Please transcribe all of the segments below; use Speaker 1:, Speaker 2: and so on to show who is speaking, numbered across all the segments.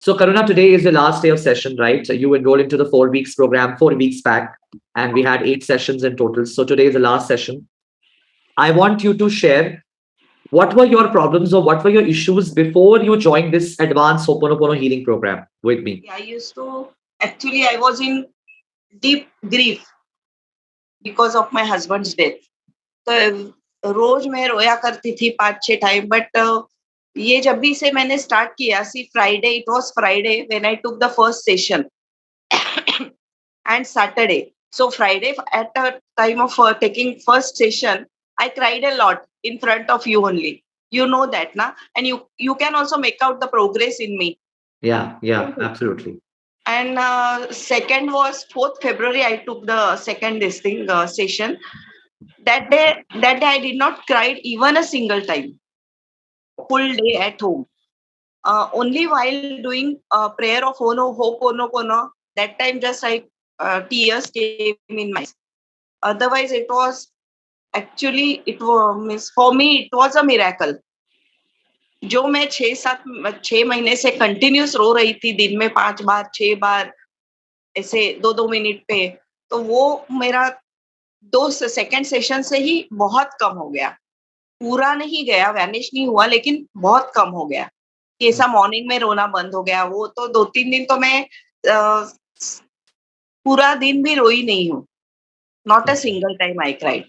Speaker 1: So, Karuna, today is the last day of session, right? So you enrolled into the 4 weeks program 4 weeks back, and we had 8 sessions in total. So today is the last session. I want you to share what were your problems or what were your issues before you joined this advanced Ho'oponopono healing program with me.
Speaker 2: I used to actually I was in deep grief because of my husband's death. तो रोज मैं रोया करती थी 5-6 time but ये जब भी से मैंने स्टार्ट किया see Friday it was Friday when I took the first session and Saturday. So Friday at the time of taking first session, I cried a lot in front of you only. You know that, na? And you can also make out the progress in me.
Speaker 1: Yeah, absolutely.
Speaker 2: And second was 4th February. I took the second this thing session. That day I did not cry even a single time. Full day at home. Only while doing prayer of Ho'oponopono, that time just tears came in my eyes. Otherwise, it was actually it was for me it was a miracle. जो मैं 6 महीने से continuous रो रही थी दिन में 5 बार 6 बार ऐसे 2-2 minute पे, तो वो मेरा 2 सेकेंड सेशन से ही बहुत कम हो गया. पूरा नहीं गया, वैनिश नहीं हुआ, लेकिन बहुत कम हो गया. ऐसा मॉर्निंग में रोना बंद हो गया. वो तो 2-3 दिन तो मैं पूरा दिन भी रोई नहीं हूँ. Not a single time I cried.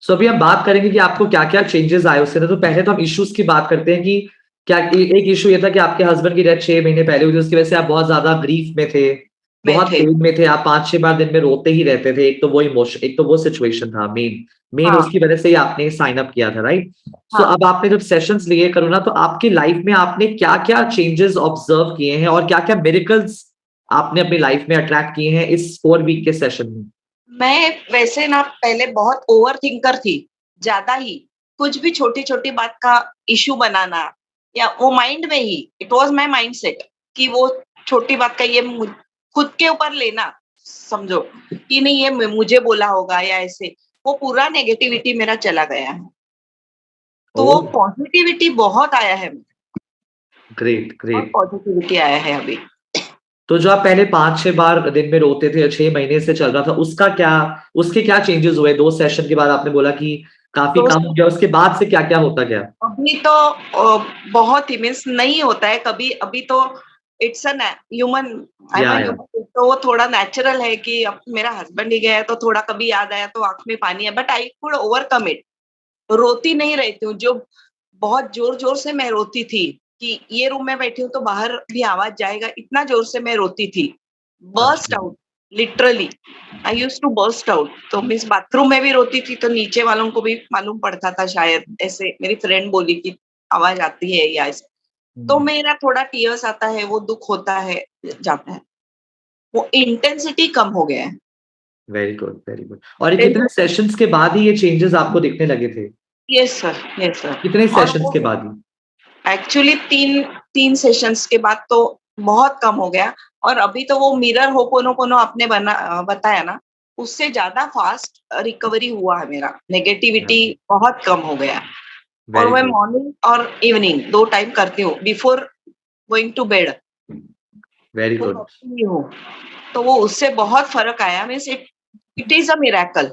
Speaker 1: So अभी हम बात करेंगे कि आपको क्या-क्या चेंजेस आए उससे ना, तो पहले तो हम इश्यूज की बात करते हैं कि क्या एक इश्यू ये था कि आपके हस्बैंड की डेथ 6 महीने पहले हुई थी, उसकी वजह से आप बहुत ज़्यादा ग्रीफ में थे, बहुत पेन में थे, आप 5-6 बार दिन में रोते ही रहते थे। एक तो वो सिचुएशन था मेन
Speaker 2: हाँ,
Speaker 1: उसकी वजह से ही आपने साइन अप किया था, राइट? सो
Speaker 2: हाँ.
Speaker 1: अब आपने जब सेशंस लिए करुणा, तो आपकी लाइफ में आपने क्या-क्या चेंजेस ऑब्जर्व किए हैं और क्या-क्या मिरेकल्स आपने अपनी लाइफ में अट्रैक्ट किए हैं इस 4 वीक के सेशन में?
Speaker 2: मैं वैसे ना पहले बहुत ओवर थिंकर थी, ज्यादा ही. कुछ भी छोटी-छोटी बात का इश्यू बनाना या वो माइंड में ही इट वाज़ माय माइंडसेट कि वो छोटी बात का ये खुद के ऊपर लेना, समझो कि नहीं ये मुझे बोला होगा या ऐसे. वो पूरा नेगेटिविटी मेरा चला गया है. तो वो
Speaker 1: ओह!
Speaker 2: पॉजिटिविटी बहुत आया है.
Speaker 1: ग्रेट,
Speaker 2: बहुत
Speaker 1: ग्रेट।
Speaker 2: पॉजिटिविटी आया है अभी.
Speaker 1: तो जो आप पहले 5-6 बार दिन में रोते थे, 6 महीने से चल रहा था, उसके क्या चेंजेस हुए? 2 सेशन के बाद आपने बोला कि काफ़ी
Speaker 2: तो
Speaker 1: कम हो गया, उसके बाद से क्या-क्या होता गया?
Speaker 2: अभी तो बहुत ही मीन्स नहीं होता है कभी. अभी तो it's a human, I am a
Speaker 1: या
Speaker 2: ह्यूमन, तो वो थोड़ा नेचुरल है कि अब मेरा हस्बैंड ही गया है तो थोड़ा कभी याद आया तो आंख में पानी है, but I could overcome it. रोती नहीं रहती हूँ. जो बहुत जोर जोर से मैं रोती थी कि ये रूम में बैठी हूँ तो बाहर भी आवाज जाएगा, इतना जोर से मैं रोती थी. बर्स्ट
Speaker 1: अच्छा।
Speaker 2: Out, literally I use to burst out. तो मीन्स बाथरूम में भी रोती थी तो नीचे वालों को भी मालूम पड़ता था शायद. ऐसे मेरी फ्रेंड बोली कि आवाज आती है या ऐसे. तो
Speaker 1: हुँ,
Speaker 2: मेरा थोड़ा टीयर्स आता है, वो दुख होता है, जाता है. वो इंटेंसिटी कम हो गया है.
Speaker 1: Very good, very good. और ये कितने सेशंस के बाद ही ये चेंजेस आपको दिखने लगे थे?
Speaker 2: Yes sir, yes sir.
Speaker 1: कितने
Speaker 2: और
Speaker 1: सेशंस
Speaker 2: वो
Speaker 1: के बाद ही?
Speaker 2: एक्चुअली 3 सेशंस के बाद तो बहुत कम हो गया. और अभी तो वो मिरर होपोनोपोनो आपने बताया ना, उससे ज़्यादा फास्ट रिकवरी हुआ है मेरा.
Speaker 1: या,
Speaker 2: नेगेटिविटी बहुत कम हो गया. और
Speaker 1: वेरी
Speaker 2: मैं
Speaker 1: गुड,
Speaker 2: मॉर्निंग और इवनिंग 2 टाइम करती हूँ before going to bed.
Speaker 1: Very
Speaker 2: वो
Speaker 1: गुड।
Speaker 2: करती ही हूँ. तो वो उससे बहुत फ़र्क आया. Means it it is a miracle.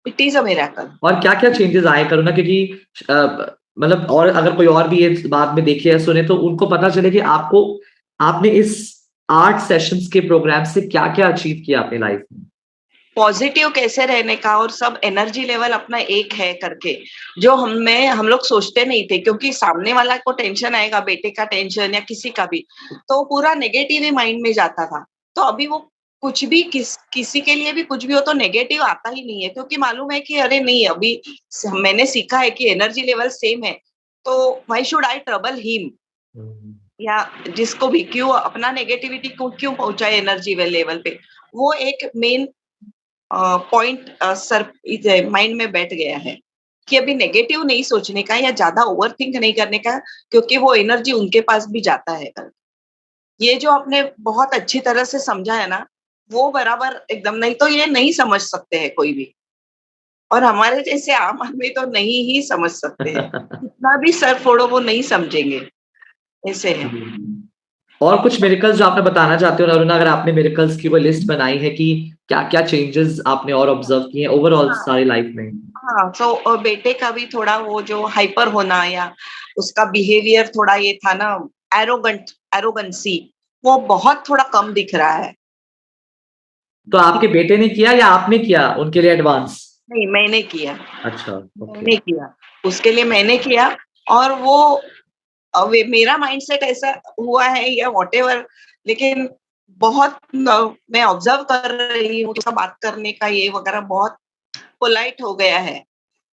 Speaker 2: It is a miracle.
Speaker 1: और क्या-क्या चेंजेस आए करुणा, क्योंकि मतलब और अगर कोई और भी ये बाद में देखे या सुने तो उनको पता चले कि आपने इस 8 सेशंस के प्रोग्राम से क्या-क्या अचीव किया अपनी लाइफ में?
Speaker 2: पॉजिटिव कैसे रहने का और सब एनर्जी लेवल अपना एक है करके, जो हम लोग सोचते नहीं थे, क्योंकि सामने वाला को टेंशन आएगा, बेटे का टेंशन या किसी का भी, तो पूरा नेगेटिव ही माइंड में जाता था. तो अभी वो कुछ भी किसी के लिए भी कुछ भी हो तो नेगेटिव आता ही नहीं है, क्योंकि मालूम है कि अरे नहीं, अभी मैंने सीखा है कि एनर्जी लेवल सेम है, तो why should I trouble him.
Speaker 1: हुँ,
Speaker 2: या जिसको भी क्यों अपना नेगेटिविटी को क्यों पहुंचाए एनर्जी लेवल पे. वो एक मेन पॉइंट सर माइंड में बैठ गया है कि अभी नेगेटिव नहीं सोचने का या ज्यादा ओवरथिंक नहीं करने का, क्योंकि वो एनर्जी उनके पास भी जाता है. ये जो आपने बहुत अच्छी तरह से समझा है ना, वो बराबर एकदम. नहीं तो ये नहीं समझ सकते हैं कोई भी, और हमारे जैसे आम आदमी तो नहीं ही समझ सकते हैं. कितना भी सर फोड़ो वो नहीं समझेंगे. ऐसे है.
Speaker 1: हुँ। और कुछ मिरेकल्स जो आपने बताना चाहते हो अरुणा, अगर आपने मिरेकल्स की कोई लिस्ट बनाई है कि क्या क्या चेंजेस आपने और ऑब्जर्व किए हैं ओवरऑल
Speaker 2: हाँ
Speaker 1: सारी लाइफ में?
Speaker 2: हाँ, तो बेटे का भी थोड़ा वो जो हाइपर होना या उसका बिहेवियर थोड़ा ये था ना, एरोगेंसी, वो बहुत थोड़ा कम दिख रहा है।
Speaker 1: तो आपके बेटे ने किया या आपने किया उनके लिए एडवांस?
Speaker 2: नहीं, मैंने किया।
Speaker 1: अच्छा, ओके।
Speaker 2: मैंने किया, उसके लिए मैंने किया। और वो मेरा माइंडसेट ऐसा हुआ है या व्हाटएवर, लेकिन बहुत मैं ऑब्जर्व कर रही हूँ, उसका बात करने का ये वगैरह बहुत पोलाइट हो गया है।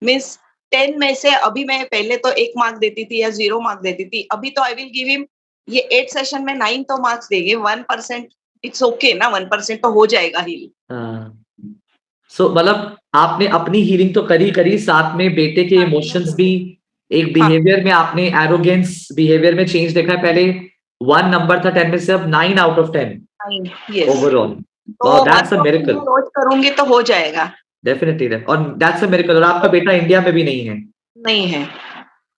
Speaker 2: मीन्स 10 में से अभी मैं पहले तो 1 मार्क देती थी या 0 मार्क देती थी। अभी तो आई विल गिव हिम, ये 8 सेशन में 9 तो मार्क्स देंगे, 1% इट्स ओके ना, 1% तो हो जाएगा ही।
Speaker 1: हाँ, सो मतलब आपने अपनी हीलिंग तो करी साथ में बेटे के इमोशंस भी, एक
Speaker 2: हाँ,
Speaker 1: बिहेवियर में आपने एरोगेंस बिहेवियर में चेंज देखा है। पहले 1 नंबर था 10 में से, अब 9 आउट ऑफ 10
Speaker 2: 9, यस।
Speaker 1: ओवरऑल।
Speaker 2: तो
Speaker 1: वाओ, दैट्स अ
Speaker 2: 1% मैं
Speaker 1: मिरेकल।
Speaker 2: रोज करूँगी तो हो जाएगा।
Speaker 1: डेफिनेटली, और दैट्स अ मिरेकल। और आपका बेटा इंडिया में भी नहीं है,
Speaker 2: नहीं है।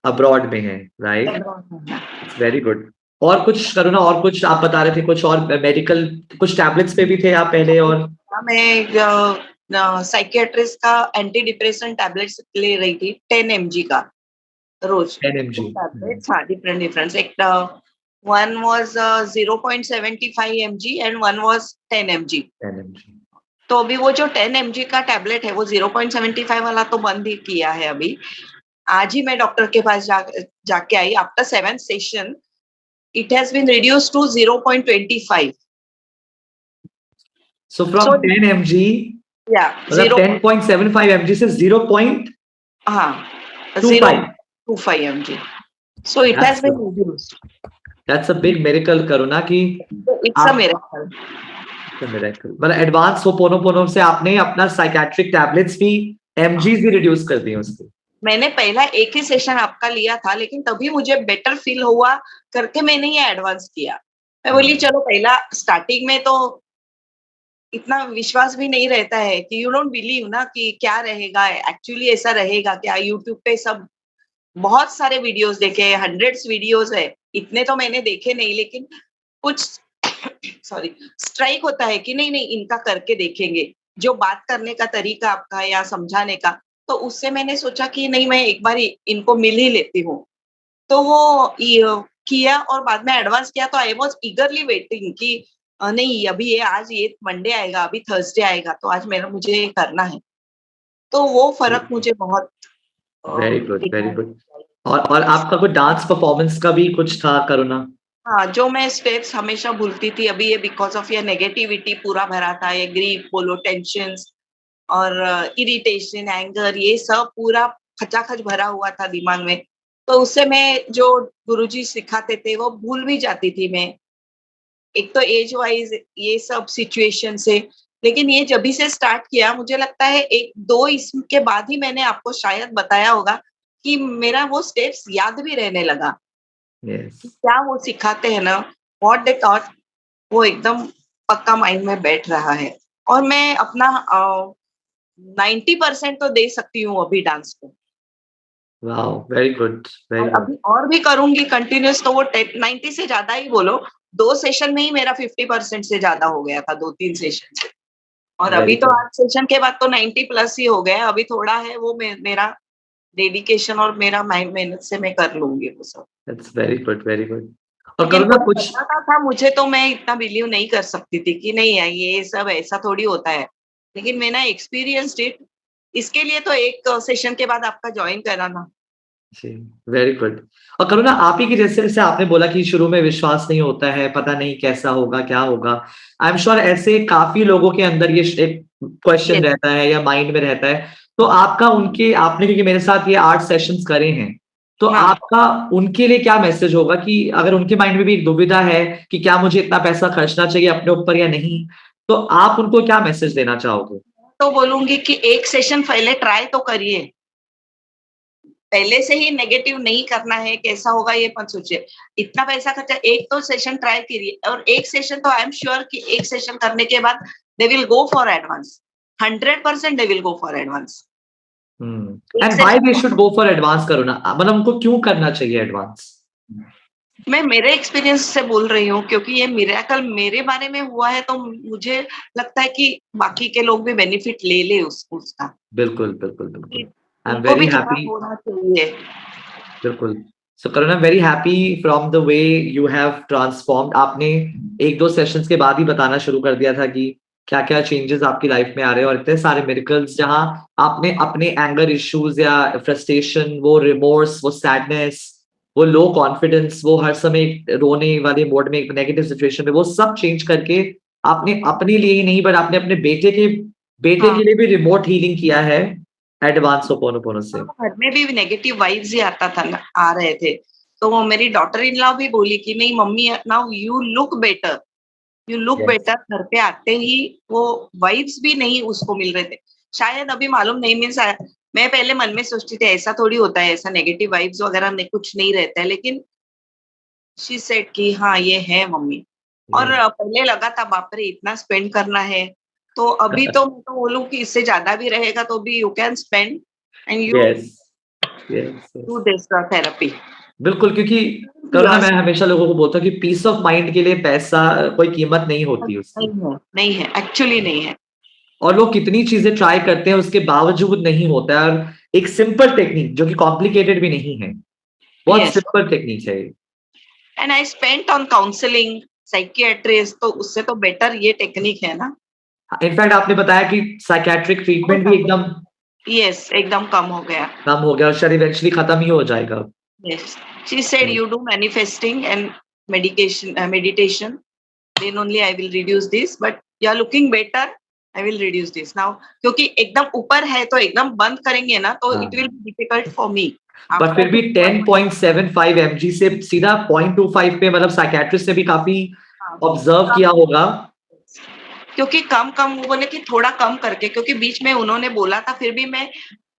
Speaker 1: अब्रॉड में है, राइट? It's very good. और कुछ करो ना, और कुछ आप बता रहे थे, कुछ और मेडिकल, कुछ टैबलेट्स पे भी थे आप पहले? और
Speaker 2: मैं साइकियाट्रिस्ट का एंटी डिप्रेशन टैबलेट्स ले रही थी, 10 mg का रोज।
Speaker 1: 10 mg?
Speaker 2: टू टैबलेट्स, हाँ, डिफरेंट डिफरेंट, एक one was 0.75 mg and one was 10 mg।
Speaker 1: 10 mg।
Speaker 2: तो अभी वो जो 10 mg का टैबलेट है वो 0.75 वाला तो बंद ही किया है अभी। आज ही मैं डॉक्टर के पास जाके आई, after 7 session it has been reduced to 0.25।
Speaker 1: So from
Speaker 2: so
Speaker 1: 10 mg,
Speaker 2: या
Speaker 1: मतलब
Speaker 2: 0,
Speaker 1: 10.75 mg से 0.25।
Speaker 2: हाँ, 0.25 mg। So it has
Speaker 1: that's
Speaker 2: been reduced.
Speaker 1: That's a big miracle Karuna कि
Speaker 2: So it's a
Speaker 1: आप,
Speaker 2: miracle.
Speaker 1: मिरेकल मतलब एडवांस हो पोनो पोनो से आपने अपना साइकेट्रिक टैबलेट्स भी, एमजीज भी रिड्यूस कर दिए उसके।
Speaker 2: मैंने पहला एक ही सेशन आपका लिया था, लेकिन तभी मुझे बेटर फील हुआ करके मैंने ये एडवांस किया। मैं बोली
Speaker 1: हाँ,
Speaker 2: चलो, पहला स्टार्टिंग में तो इतना विश्वास भी नहीं रहता है कि यू डोंट बिलीव ना कि क्या रहेगा, एक्चुअली ऐसा रहेगा क्या। यूट्यूब पे सब बहुत सारे वीडियोस देखे, हंड्रेड्स वीडियोस है, इतने तो मैंने देखे नहीं, लेकिन कुछ सॉरी स्ट्राइक होता है कि नहीं नहीं इनका करके देखेंगे, जो बात करने का तरीका आपका या समझाने का। तो उससे मैंने सोचा कि नहीं, मैं एक बार इनको मिल ही लेती हूँ। तो वो किया और बाद में एडवांस किया, तो आई वाज ईगरली वेटिंग कि नहीं अभी ये, आज ये मंडे आएगा, अभी थर्सडे आएगा, तो आज मेरा मुझे ये करना है। तो वो फर्क मुझे बहुत
Speaker 1: वेरी गुड,
Speaker 2: दिखा
Speaker 1: वेरी
Speaker 2: है।
Speaker 1: गुड। और आपका कोई डांस परफॉर्मेंस का भी कुछ था करुणा?
Speaker 2: हाँ, जो मैं स्टेप्स हमेशा भूलती थी, अभी ये बिकॉज़ ऑफ ये नेगेटिविटी पूरा भरा था, ये ग्रीफ बोलो, टेंशन्स और इरिटेशन, एंगर, ये सब पूरा खचाखच भरा हुआ था दिमाग में। तो उससे मैं जो गुरुजी सिखाते थे वो भूल भी जाती थी मैं। एक तो एज वाइज़ ये सब सिचुएशन से, लेकिन ये जभी से स्टार्ट किया मुझे लगता है 1-2 इसके बाद ही मैंने आपको शायद बताया होगा कि मेरा वो स्टेप्स याद भी रहने लगा।
Speaker 1: यस।
Speaker 2: क्या वो सिखाते हैं ना, व्हाट दे टॉट, वो एकदम पक्का माइंड में बैठ रहा है। और मैं अपना 90% तो दे सकती हूँ अभी डांस को।
Speaker 1: वाओ, वेरी गुड,
Speaker 2: और
Speaker 1: वेरी गुड।
Speaker 2: अभी और भी करूँगी कंटिन्यूअस, तो वो 90 से ज़्यादा ही बोलो, 2 सेशन में ही मेरा 50% से ज़्यादा हो गया था, 2-3 सेशन से। और
Speaker 1: वेरी
Speaker 2: अभी तो
Speaker 1: गुड।
Speaker 2: 8 सेशन के बाद तो 90 प्लस ही हो गया। अभी थोड़ा है वो मेरा डेडिकेशन और मेरा मेहनत से मैं कर लूँगी वो सब।
Speaker 1: That's very good, very good. और
Speaker 2: लेकिन
Speaker 1: करुणा
Speaker 2: कोई
Speaker 1: कुछ,
Speaker 2: बताता था मुझे तो मैं इतना बिलीव नहीं कर सकती थी कि नहीं यार ये सब ऐसा थोड़ी होता है। लेकिन मैंने एक्सपीरियंस्ड इट, इसके लिए तो एक सेशन के बाद आपका जॉइन करा ना।
Speaker 1: जी, वेरी गुड। और करुणा आप ही की, जैसे जैसे आपने बोला कि शुरू में विश्वास नहीं होता है, पता नहीं कैसा होगा, क्या होगा। आई एम श्योर ऐसे काफ़ी लोगों के अंदर ये एक क्वेश्चन
Speaker 2: यस,
Speaker 1: रहता है या माइंड में रहता है। तो आपका उनके, आपने क्योंकि मेरे साथ ये 8 सेशंस करे हैं, तो
Speaker 2: हाँ।
Speaker 1: आपका उनके लिए क्या मैसेज होगा कि अगर उनके माइंड में भी एक दुविधा है कि क्या मुझे इतना पैसा खर्चना चाहिए अपने ऊपर या नहीं, तो आप उनको क्या मैसेज देना चाहोगे?
Speaker 2: तो बोलूँगी कि एक सेशन पहले ट्राई तो करिए। पहले से ही नेगेटिव नहीं करना है, कैसा होगा ये मत सोचिए। इतना पैसा खर्चा, एक तो सेशन ट्राई करिए, और एक सेशन तो आई एम श्योर कि एक सेशन करने के बाद they will go for advance. 100% they will go for advance. एक
Speaker 1: and why
Speaker 2: session
Speaker 1: they should go for advance Karuna? मतलब उनको क्यों करना चाहिए एडवांस?
Speaker 2: मैं मेरे एक्सपीरियंस से बोल रही हूँ क्योंकि ये मिरेकल मेरे बारे में हुआ है तो मुझे लगता है कि बाकी के लोग भी बेनिफिट ले ले उसका
Speaker 1: बिल्कुल, बिल्कुल,
Speaker 2: कि
Speaker 1: बिल्कुल। आई एम
Speaker 2: उनको
Speaker 1: वेरी
Speaker 2: भी थोड़ा
Speaker 1: हैप्पी।
Speaker 2: होना चाहिए।
Speaker 1: बिल्कुल। So Karun, I am very happy from the way you have transformed. आपने 1-2 सेशंस के बाद ही बताना शुरू कर दिया था कि क्या-क्या चेंजेस आपकी लाइफ में आ रहे हैं, और इतने सारे मिरेकल्स जहाँ आपने अपने एंगर इश्यूज या फ्रस्ट्रेशन, वो रिमोर्स, वो सैडनेस, वो लो कॉन्फिडेंस, वो हर समय एक रोने वाले मोड में, एक नेगेटिव सिचुएशन में, वो सब चेंज करके आपने अपने लिए ही नहीं, बट आपने अपने बेटे
Speaker 2: हाँ,
Speaker 1: के लिए भी रिमोट हीलिंग किया है एडवांस होपोनोपोनो से।
Speaker 2: घर में भी नेगेटिव वाइब्स ही आता था ना, आ रहे थे। तो वो मेरी डॉटर इन लॉ भी बोली कि नहीं mummy, now you look better, you look
Speaker 1: yes.
Speaker 2: Better. घर पे आते ही वो वाइब्स भी नहीं उसको मिल रहे थे। शायद अभी मालूम नहीं, मीन्स मैं पहले मन में सोचती थी ऐसा थोड़ी होता है, ऐसा नेगेटिव वाइब्स वगैरह नहीं, कुछ नहीं रहता है, लेकिन शी सेड कि हाँ ये है मम्मी। और पहले लगा था बाप रे इतना स्पेंड करना है, तो अभी तो मैं तो बोलूं कि इससे ज्यादा भी रहेगा तो भी you can spend and you
Speaker 1: yes, yes,
Speaker 2: do
Speaker 1: yes.
Speaker 2: This therapy.
Speaker 1: बिल्कुल, क्योंकि करुणा, मैं हमेशा लोगों को बोलता हूँ कि पीस ऑफ माइंड के लिए पैसा कोई कीमत नहीं होती
Speaker 2: नहीं
Speaker 1: उसकी।
Speaker 2: है, नहीं है, एक्चुअली नहीं है।
Speaker 1: और लोग कितनी चीजें ट्राई करते हैं, उसके बावजूद नहीं होता है। और एक सिंपल टेक्निक जो कि कॉम्प्लिकेटेड भी नहीं है, बहुत
Speaker 2: यस,
Speaker 1: सिंपल टेक्निक है।
Speaker 2: And I spent on counselling psychiatrist, तो उससे तो बेटर ये टेक्निक है ना।
Speaker 1: इनफैक्ट आपने बताया कि साइकेट्रिक ट्रीटमेंट भी एकदम
Speaker 2: यस, एकदम कम हो गया।
Speaker 1: कम हो गया और शायद इवेंचुअली खत्म ही हो जाएगा।
Speaker 2: Yes, she said you do manifesting and meditation, then only I will reduce this, but you are looking better, I will reduce this now। क्योंकि एकदम ऊपर है तो एकदम बंद करेंगे ना तो
Speaker 1: हाँ,
Speaker 2: it will be difficult for me
Speaker 1: but
Speaker 2: after
Speaker 1: फिर भी 10.75 mg से सीधा 0.25 पे, मतलब साइकेट्रिस्ट ने भी काफी ऑब्जर्व किया होगा।
Speaker 2: क्योंकि कम कम वो बोले कि थोड़ा कम करके, क्योंकि बीच में उन्होंने बोला था, फिर भी मैं,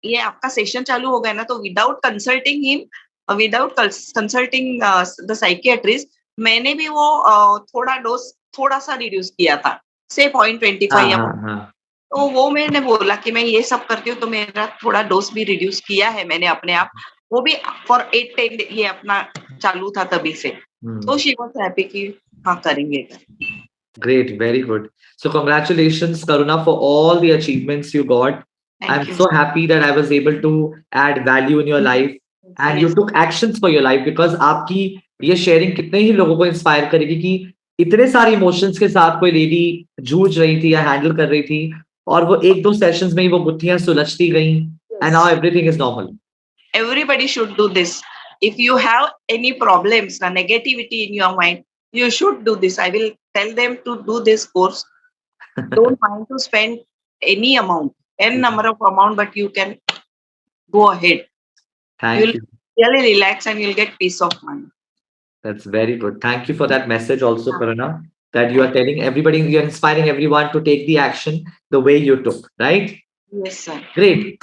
Speaker 2: ये आपका सेशन चालू हो गया ना तो without consulting him, without consulting the psychiatrist, मैंने भी वो थोड़ा डोज थोड़ा सा रिड्यूस किया था, से पॉइंट ट्वेंटी
Speaker 1: हाँ,
Speaker 2: फाइव या।
Speaker 1: हाँ, हाँ।
Speaker 2: तो वो मैंने बोला कि मैं ये सब करती हूँ तो मेरा थोड़ा डोज भी रिड्यूस किया है मैंने अपने आप, वो भी फॉर 8-10 ये अपना चालू था तभी से। तो शी वाज हैप्पी कि हाँ करेंगे।
Speaker 1: Great, very good. So congratulations, Karuna, for all the achievements you got.
Speaker 2: Thank
Speaker 1: I'm
Speaker 2: you.
Speaker 1: so happy that I was able to add value in your life and you
Speaker 2: yes,
Speaker 1: took actions for your life, because आपकी ये sharing कितने ही लोगों को inspire करेगी कि इतने सारे emotions के साथ कोई लेडी जूझ रही थी या हैंडल कर रही थी, और वो 1-2 सेशंस में ही वो गुत्थियां सुलझती गईं, and now everything is normal.
Speaker 2: everybody should do this. If you have any problems, the negativity in your mind, you should do this. I will tell them to do this course. Don't mind to spend any amount, n number of amount, but you can go ahead.
Speaker 1: Thank
Speaker 2: You'll
Speaker 1: you.
Speaker 2: really relax and you'll get peace of mind.
Speaker 1: That's very good. Thank you for that message also,
Speaker 2: Ah,
Speaker 1: Karuna, that you are
Speaker 2: thank
Speaker 1: telling everybody, you're inspiring everyone to take the action the way you took, right?
Speaker 2: you. Yes, sir.
Speaker 1: Great.